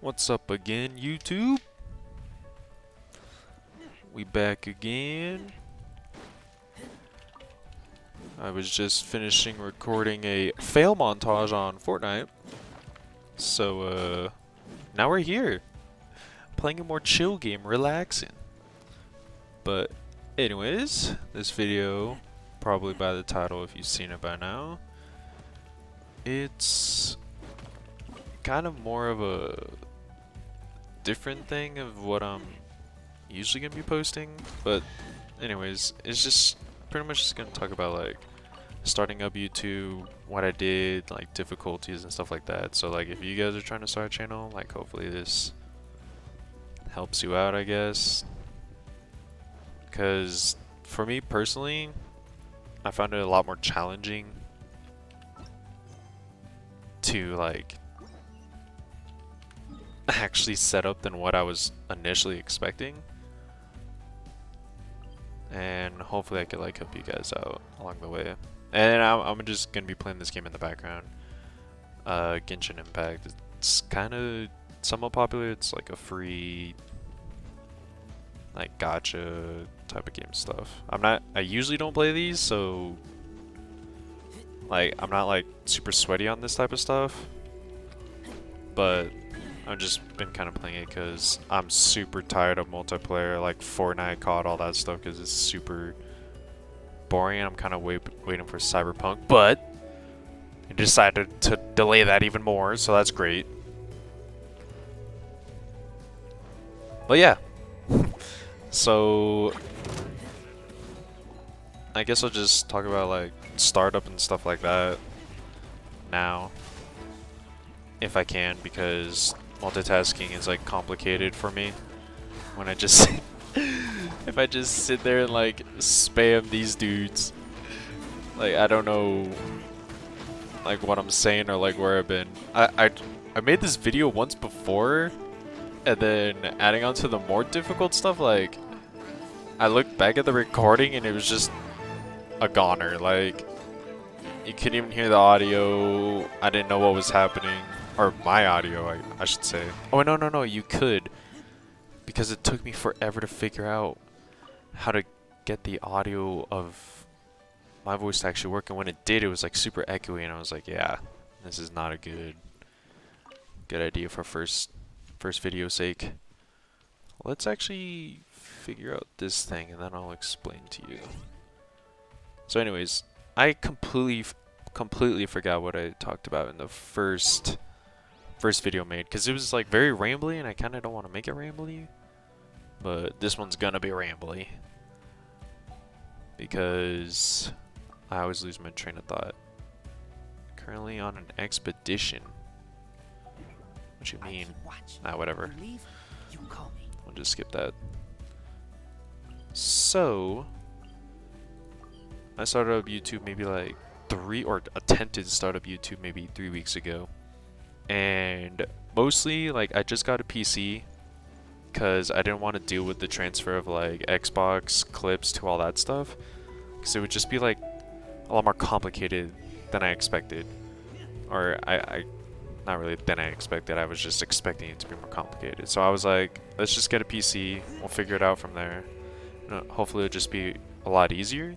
What's up again, YouTube? We back again. I was just finishing recording a fail montage on Fortnite. So, now we're here. Playing a more chill game, relaxing. But, anyways, this video, probably by the title if you've seen it by now, it's kind of more of a different thing of what I'm usually gonna be posting, but anyways, it's just pretty much just gonna talk about like starting up YouTube, what I did, like difficulties and stuff like that. So like if you guys are trying to start a channel, like hopefully this helps you out, I guess, because for me personally, I found it a lot more challenging to like actually set up than what I was initially expecting, and hopefully I could like help you guys out along the way. And I'm just gonna be playing this game in the background. Genshin Impact. It's kind of somewhat popular. It's like a free like gacha type of game stuff. I usually don't play these, so like I'm not like super sweaty on this type of stuff, but I've just been kind of playing it because I'm super tired of multiplayer, like Fortnite, COD, all that stuff, because it's super boring. I'm kind of waiting for Cyberpunk, but I decided to delay that even more, so that's great. But yeah, so I guess I'll just talk about like startup and stuff like that now, if I can, because multitasking is like complicated for me when I just if I just sit there and like spam these dudes, like I don't know like what I'm saying or like where I've been. I made this video once before, and then adding on to the more difficult stuff, like I looked back at the recording and it was just a goner. Like you couldn't even hear the audio. I didn't know what was happening. Or my audio, I should say. Oh, no, you could. Because it took me forever to figure out how to get the audio of my voice to actually work. And when it did, it was like super echoey. And I was like, yeah, this is not a good idea for first video sake. Let's actually figure out this thing and then I'll explain to you. So anyways, I completely forgot what I talked about in the first video made, because it was like very rambly and I kind of don't want to make it rambly, but this one's gonna be rambly because I always lose my train of thought. Currently on an expedition. What you mean? Nah, whatever. I'll just skip that. So I started up YouTube maybe like attempted to start up YouTube maybe 3 weeks ago. And mostly like I just got a PC because I didn't want to deal with the transfer of like Xbox clips to all that stuff, because it would just be like a lot more complicated than I expected. Or I not really than I expected, I was just expecting it to be more complicated. So I was like, let's just get a PC, we'll figure it out from there. Hopefully it'll just be a lot easier.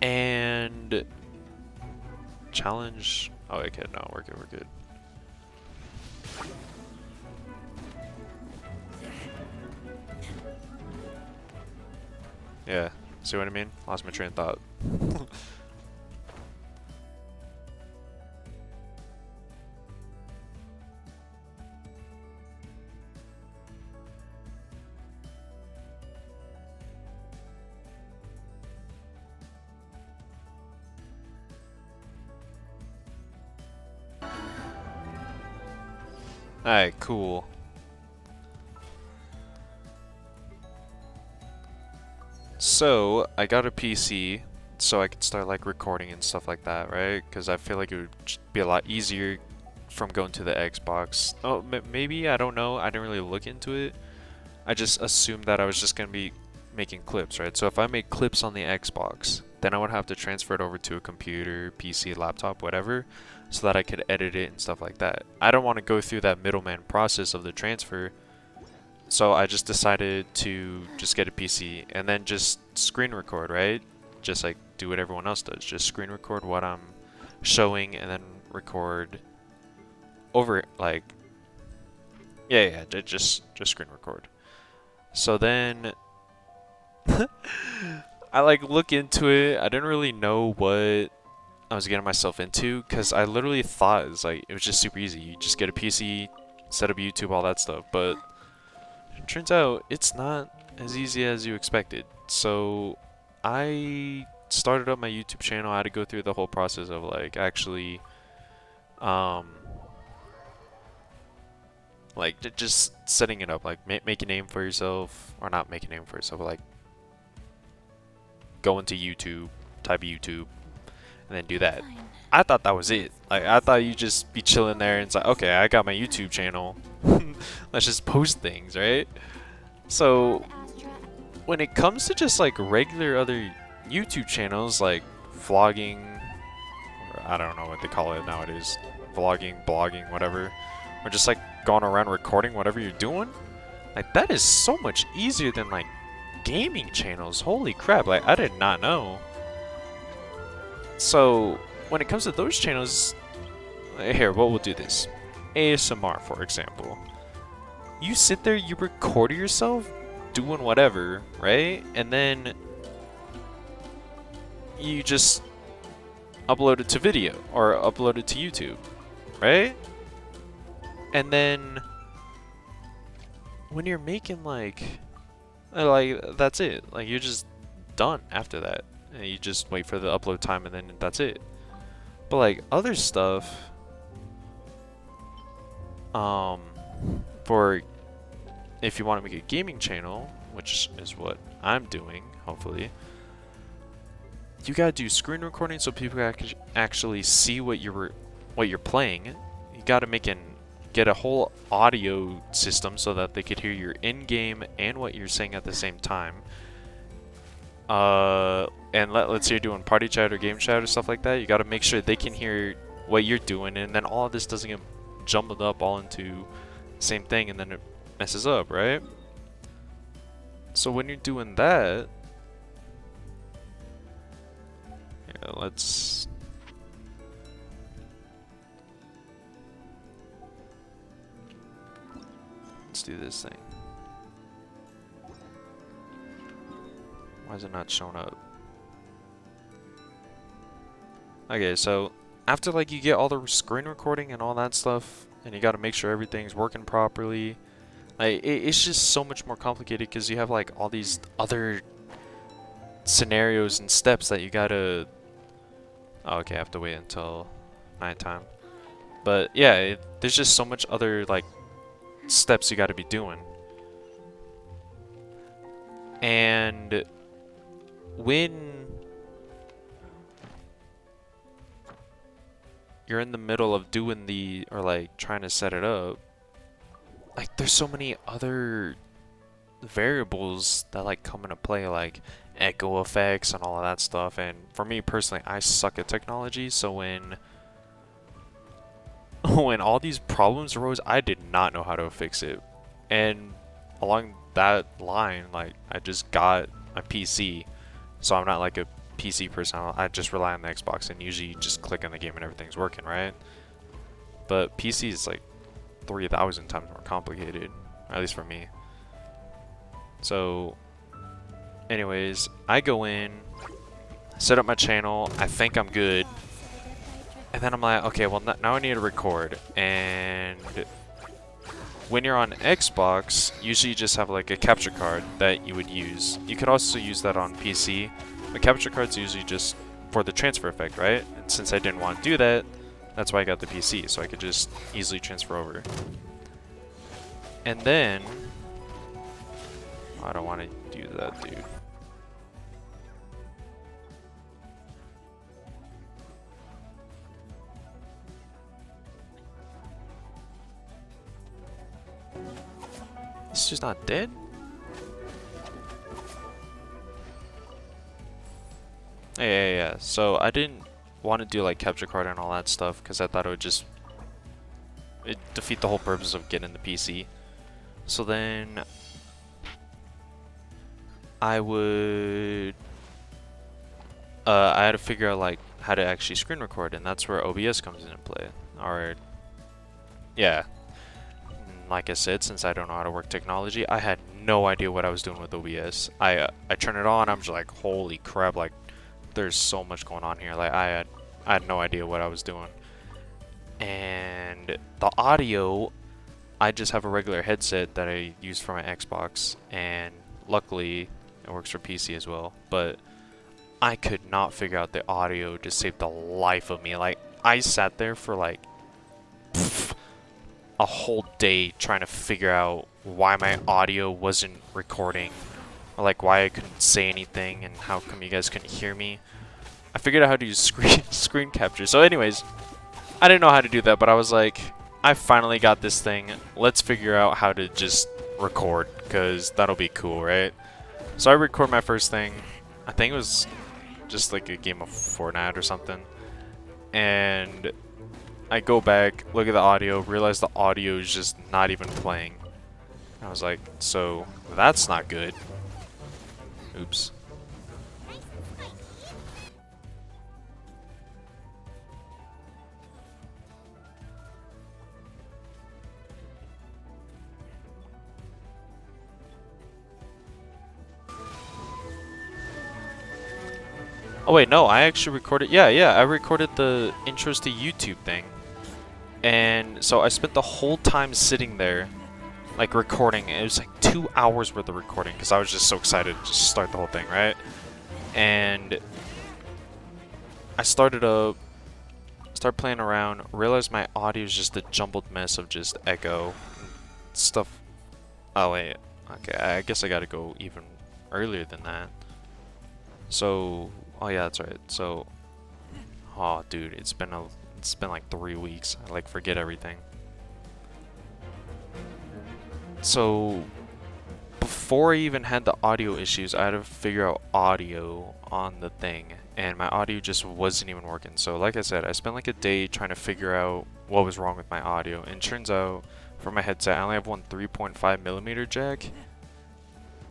And challenge. Oh, okay, no, we're good. Yeah, see what I mean? Lost my train of thought. Alright, cool. So, I got a PC so I could start like recording and stuff like that, right? Because I feel like it would be a lot easier from going to the Xbox. Oh, maybe, I don't know. I didn't really look into it. I just assumed that I was just going to be making clips, right? So if I make clips on the Xbox, then I would have to transfer it over to a computer, PC, laptop, whatever, so that I could edit it and stuff like that. I don't want to go through that middleman process of the transfer, so I just decided to just get a PC and then just screen record, right? Just like do what everyone else does, just screen record what I'm showing and then record over it, like, yeah, just screen record. So then I like look into it. I didn't really know what I was getting myself into, because I literally thought it was just super easy. You just get a PC, set up YouTube, all that stuff. But it turns out it's not as easy as you expected. So I started up my YouTube channel. I had to go through the whole process of like actually like just setting it up, like make a name for yourself, or not make a name for yourself, but like go into YouTube, type YouTube, and then do that. I thought that was it. Like, I thought you'd just be chilling there and it's like, okay, I got my YouTube channel. Let's just post things, right? So when it comes to just like regular other YouTube channels, like vlogging, or I don't know what they call it nowadays, vlogging, blogging, whatever, or just like going around recording whatever you're doing, like that is so much easier than like gaming channels. Holy crap, like I did not know. So when it comes to those channels, here, what we'll do this. ASMR, for example. You sit there, you record yourself doing whatever, right? And then you just upload it to video or upload it to YouTube, right? And then when you're making like that's it. Like you're just done after that. And you just wait for the upload time and then that's it. But like other stuff, for if you want to make a gaming channel, which is what I'm doing, hopefully, you gotta do screen recording so people can actually see what you're playing. You gotta get a whole audio system so that they could hear your in-game and what you're saying at the same time. And let's say you're doing party chat or game chat or stuff like that, you gotta make sure they can hear what you're doing, and then all of this doesn't get jumbled up all into the same thing, and then it messes up, right? So when you're doing that, yeah, let's do this thing. Why is it not showing up? Okay, so after like you get all the screen recording and all that stuff, and you got to make sure everything's working properly, like it's just so much more complicated because you have like all these other scenarios and steps that you gotta. Oh, okay, I have to wait until nighttime. But yeah, there's just so much other like steps you got to be doing. And when you're in the middle of doing or like trying to set it up, like there's so many other variables that like come into play, like echo effects and all of that stuff. And for me personally, I suck at technology, so when all these problems arose, I did not know how to fix it. And along that line, like I just got a PC, so I'm not like a PC person. I just rely on the Xbox, and usually you just click on the game and everything's working, right? But PC is like 3,000 times more complicated, at least for me. So anyways, I go in, set up my channel, I think I'm good, and then I'm like, okay, well now I need to record. And when you're on Xbox, usually you just have like a capture card that you would use. You could also use that on PC. The capture card's usually just for the transfer effect, right? And since I didn't want to do that, that's why I got the PC, so I could just easily transfer over. And then I don't want to do that, dude. It's just not dead? Yeah. So I didn't want to do like capture card and all that stuff because I thought it would just defeat the whole purpose of getting the PC. So then I would I had to figure out like how to actually screen record, and that's where OBS comes into play. Or yeah, like I said, since I don't know how to work technology, I had no idea what I was doing with OBS. I turn it on, I'm just like, holy crap! Like, there's so much going on here. Like, I had no idea what I was doing. And the audio, I just have a regular headset that I use for my Xbox, and luckily it works for PC as well. But I could not figure out the audio to save the life of me. Like, I sat there for like a whole day trying to figure out why my audio wasn't recording, or like why I couldn't say anything and how come you guys couldn't hear me. I figured out how to use screen capture. So anyways, I didn't know how to do that, but I was like, I finally got this thing. Let's figure out how to just record, because that'll be cool, right? So I record my first thing. I think it was just like a game of Fortnite or something. And I go back, look at the audio, realize the audio is just not even playing. I was like, so that's not good. Oops. Oh wait, no, I actually recorded, yeah, I recorded the intros to YouTube thing. And so I spent the whole time sitting there, like recording. It was like 2 hours worth of recording because I was just so excited to just start the whole thing, right? And I started playing around, realized my audio is just a jumbled mess of just echo stuff. Oh wait, okay, I guess I gotta go even earlier than that. So, oh yeah, that's right. So, oh dude, it's been like 3 weeks. I like forget everything. So before I even had the audio issues, I had to figure out audio on the thing, and my audio just wasn't even working. So like I said, I spent like a day trying to figure out what was wrong with my audio, and it turns out for my headset I only have one 3.5mm jack,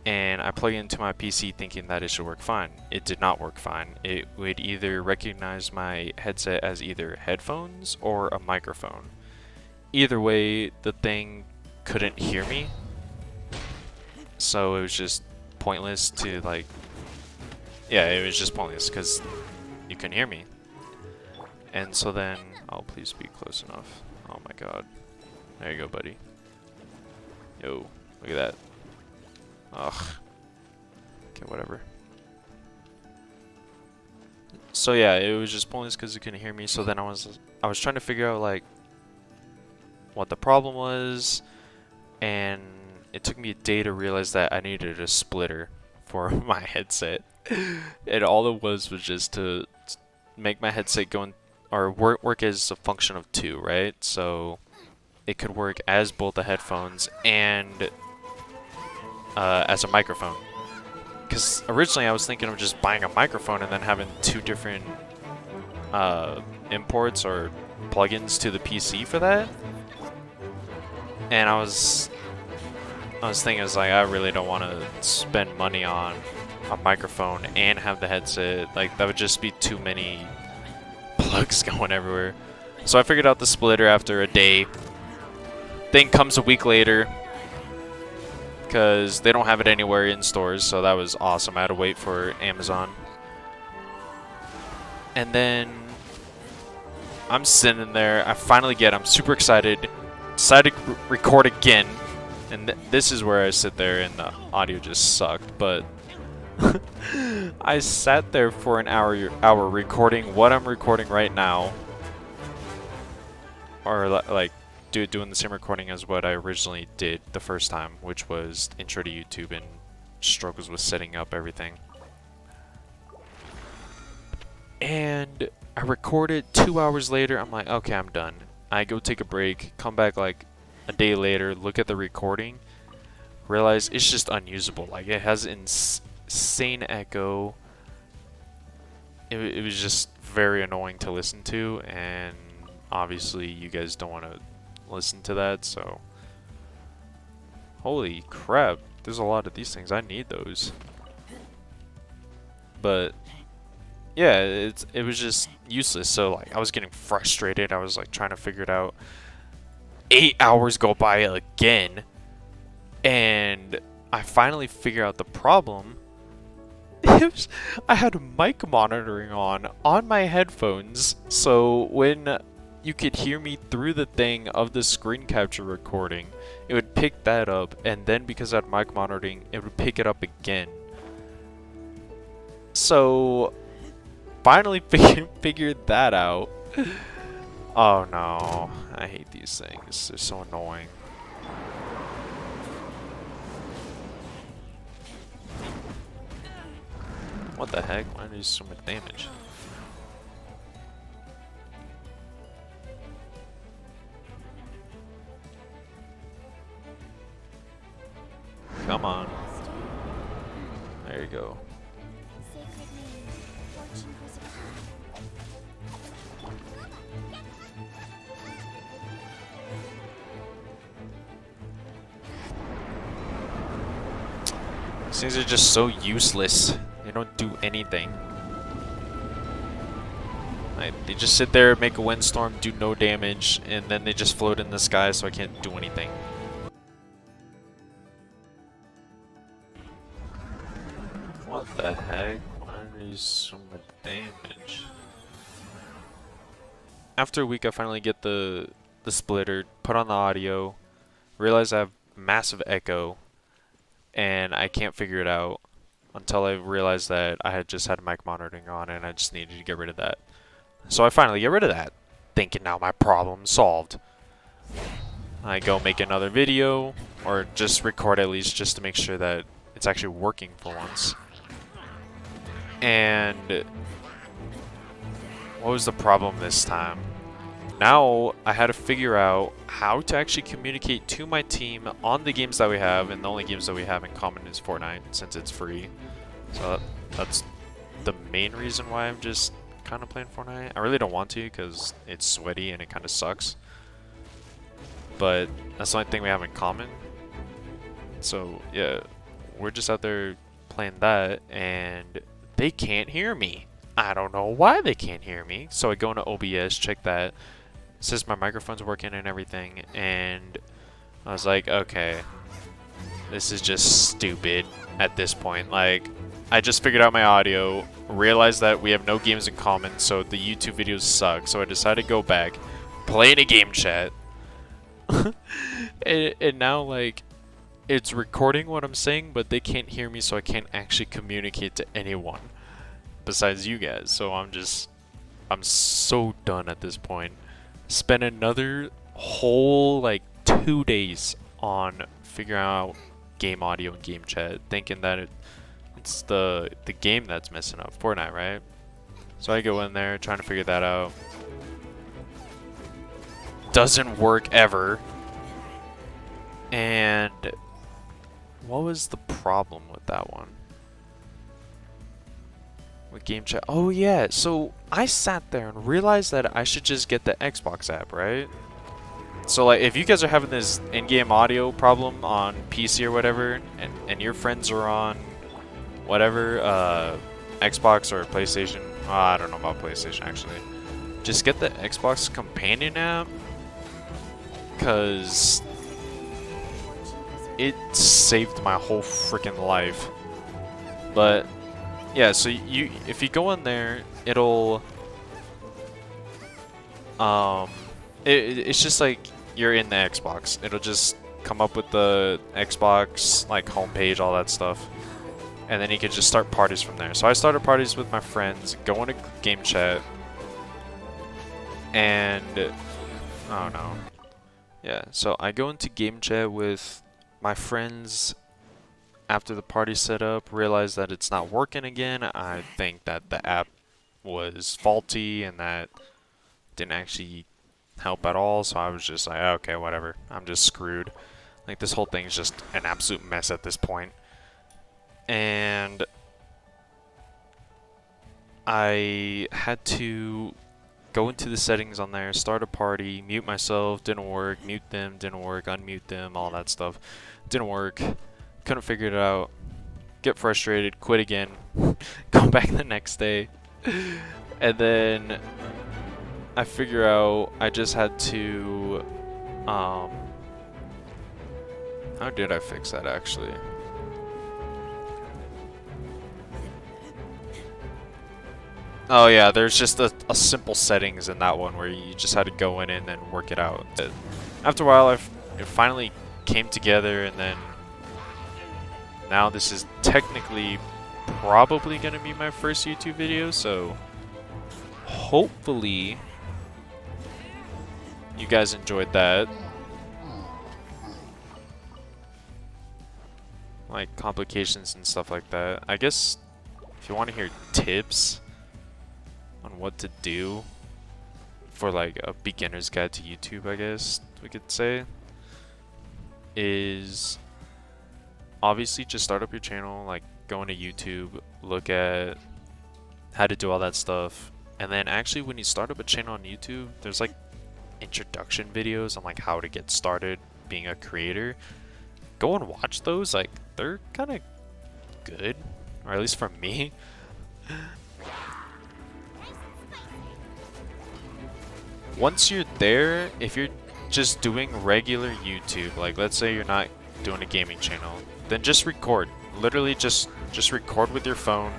and I plug it into my PC thinking that it should work fine. It did not work fine. It would either recognize my headset as either headphones or a microphone. Either way, the thing couldn't hear me, so it was just pointless to like, yeah, it was just pointless because you couldn't hear me. And so then, oh please be close enough. Oh my god, there you go, buddy. Yo, look at that. Ugh. Okay, whatever. So yeah, it was just pointless because you couldn't hear me. So then I was trying to figure out like what the problem was, and it took me a day to realize that I needed a splitter for my headset. And all it was just to make my headset go in, or work as a function of two, right? So it could work as both the headphones and as a microphone. Because originally I was thinking of just buying a microphone and then having two different imports or plugins to the PC for that. And I was thinking, I was like, I really don't want to spend money on a microphone and have the headset. Like, that would just be too many plugs going everywhere. So I figured out the splitter after a day. Thing comes a week later, because they don't have it anywhere in stores, so that was awesome. I had to wait for Amazon. And then I'm sitting there, I finally get it, I'm super excited, decided to record again, and this is where I sit there and the audio just sucked, but I sat there for an hour recording what I'm recording right now, or like doing the same recording as what I originally did the first time, which was intro to YouTube and struggles with setting up everything. And I recorded 2 hours later. I'm like, okay, I'm done. I go take a break, come back like a day later, look at the recording, realize it's just unusable. Like, it has insane echo. it was just very annoying to listen to, and obviously you guys don't want to listen to that, so holy crap, there's a lot of these things. I need those. But yeah, it was just useless. So like I was getting frustrated. I was like trying to figure it out. 8 hours go by again, and I finally figure out the problem. I had mic monitoring on my headphones, so when you could hear me through the thing of the screen capture recording, it would pick that up, and then because I had mic monitoring, it would pick it up again. So finally figured that out. Oh no, I hate these things. They're so annoying. What the heck? Why do so much damage? Come on. There you go. These things are just so useless. They don't do anything. Like, they just sit there, make a windstorm, do no damage, and then they just float in the sky, so I can't do anything. What the heck? Why are these so much damage? After a week, I finally get the splitter, put on the audio, realize I have massive echo, and I can't figure it out until I realized that I had just had mic monitoring on and I just needed to get rid of that. So I finally get rid of that, thinking now my problem's solved. I go make another video, or just record at least, just to make sure that it's actually working for once. And what was the problem this time? Now I had to figure out how to actually communicate to my team on the games that we have, and the only games that we have in common is Fortnite, since it's free. So that's the main reason why I'm just kind of playing Fortnite. I really don't want to because it's sweaty and it kind of sucks. But that's the only thing we have in common. So yeah, we're just out there playing that, and they can't hear me. I don't know why they can't hear me. So I go into OBS, check that. It says my microphone's working and everything, and I was like, okay, this is just stupid at this point. Like, I just figured out my audio, realized that we have no games in common, so the YouTube videos suck. So I decided to go back, play in a game chat, and now like it's recording what I'm saying, but they can't hear me, so I can't actually communicate to anyone besides you guys. So I'm so done at this point. Spent another whole like 2 days on figuring out game audio and game chat, thinking that it's the game that's messing up, Fortnite, right? So I go in there trying to figure that out. Doesn't work ever. And what was the problem with that one? With game chat? Oh yeah, so I sat there and realized that I should just get the Xbox app, right? So like if you guys are having this in-game audio problem on PC or whatever, and your friends are on whatever, Xbox or PlayStation, I don't know about PlayStation actually, just get the Xbox companion app, cause it saved my whole freaking life. But yeah, so if you go in there, it'll it's just like you're in the Xbox. It'll just come up with the Xbox like homepage, all that stuff, and then you can just start parties from there. So I started parties with my friends, go into game chat, and oh no, yeah. So I go into game chat with my friends. After the party set up, realized that it's not working again. I think that the app was faulty and that didn't actually help at all. So I was just like, okay, whatever. I'm just screwed. Like, this whole thing's just an absolute mess at this point. And I had to go into the settings on there, start a party, mute myself, didn't work, mute them, didn't work, unmute them, all that stuff. Didn't work, couldn't figure it out, get frustrated, quit again, go back the next day, and then I figure out I just had to, how did I fix that actually? Oh yeah, there's just a simple settings in that one where you just had to go in and then work it out. After a while, it finally came together, and then now this is technically probably going to be my first YouTube video, so hopefully you guys enjoyed that. Like complications and stuff like that. I guess if you want to hear tips on what to do for like a beginner's guide to YouTube, I guess we could say, is obviously just start up your channel, like go into YouTube, look at how to do all that stuff, and then actually when you start up a channel on YouTube, there's like introduction videos on like how to get started being a creator. Go and watch those, like they're kind of good, or at least for me. Once you're there, if you're just doing regular YouTube, like let's say you're not doing a gaming channel, then just record. Literally just record with your phone,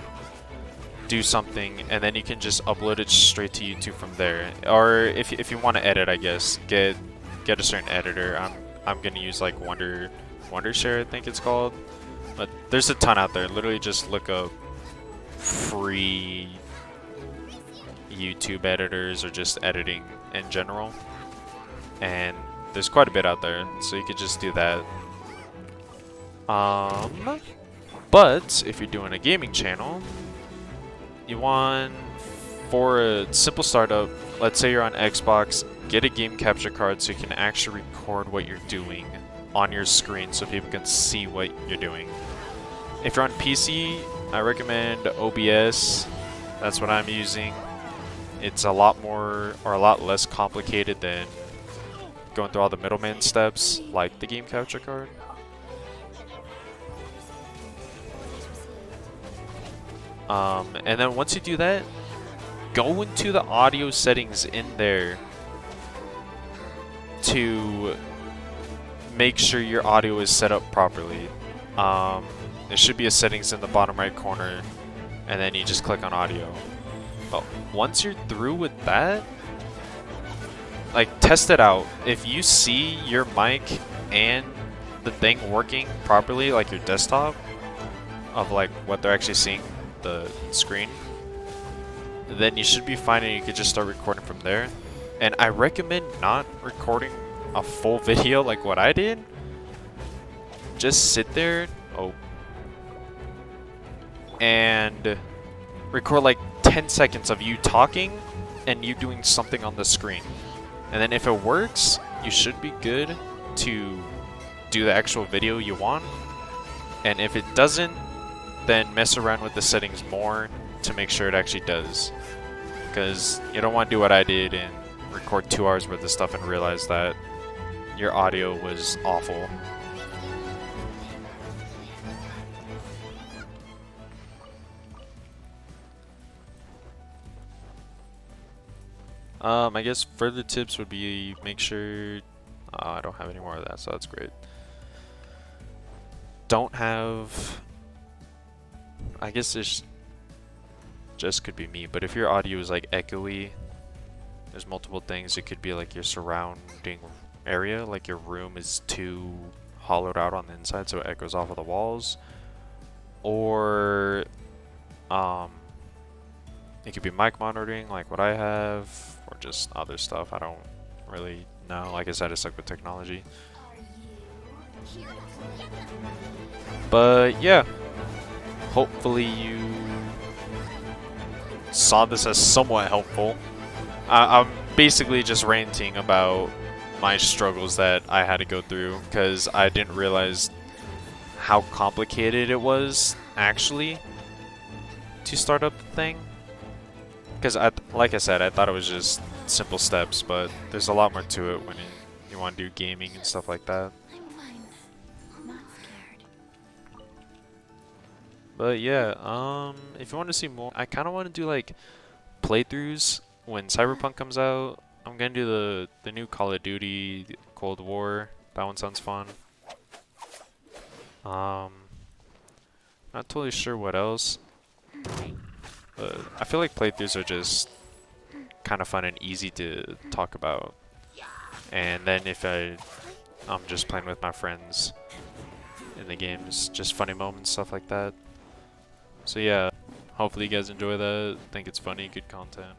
do something, and then you can just upload it straight to YouTube from there. Or if you want to edit, I guess, get a certain editor. I'm gonna use like Wondershare, I think it's called. But there's a ton out there. Literally just look up free YouTube editors or just editing in general, and there's quite a bit out there, so you could just do that. But if you're doing a gaming channel, you want, for a simple startup, let's say you're on Xbox, get a game capture card so you can actually record what you're doing on your screen so people can see what you're doing. If you're on PC, I recommend OBS. That's what I'm using. It's a lot more, or a lot less complicated than going through all the middleman steps like the game capture card. And then once you do that, go into the audio settings in there to make sure your audio is set up properly. There should be a settings in the bottom right corner, and then you just click on audio. But once you're through with that, like test it out. If you see your mic and the thing working properly, like your desktop, of like what they're actually seeing, the screen, then you should be fine and you could just start recording from there. And I recommend not recording a full video like what I did. Just sit there and record like 10 seconds of you talking and you doing something on the screen. And then if it works, you should be good to do the actual video you want. And if it doesn't, then mess around with the settings more to make sure it actually does. Because you don't want to do what I did and record 2 hours worth of stuff and realize that your audio was awful. I guess further tips would be make sure I don't have any more of that, so that's great. Don't have, I guess this just could be me, but if your audio is like echoey, there's multiple things. It could be like your surrounding area, like your room is too hollowed out on the inside so it echoes off of the walls, or it could be mic monitoring like what I have, or just other stuff. I don't really know. Like I said, I suck with technology. But yeah, hopefully you saw this as somewhat helpful. I'm basically just ranting about my struggles that I had to go through because I didn't realize how complicated it was actually to start up the thing. Because like I said, I thought it was just simple steps, but there's a lot more to it when you want to do gaming and stuff like that. I'm fine. Not scared. But yeah, if you want to see more, I kind of want to do like playthroughs when Cyberpunk comes out. I'm gonna do the new Call of Duty Cold War. That one sounds fun. Not totally sure what else, but I feel like playthroughs are just kind of fun and easy to talk about. And then if I'm just playing with my friends in the games, just funny moments, stuff like that. So yeah, hopefully you guys enjoy that. Think it's funny, good content.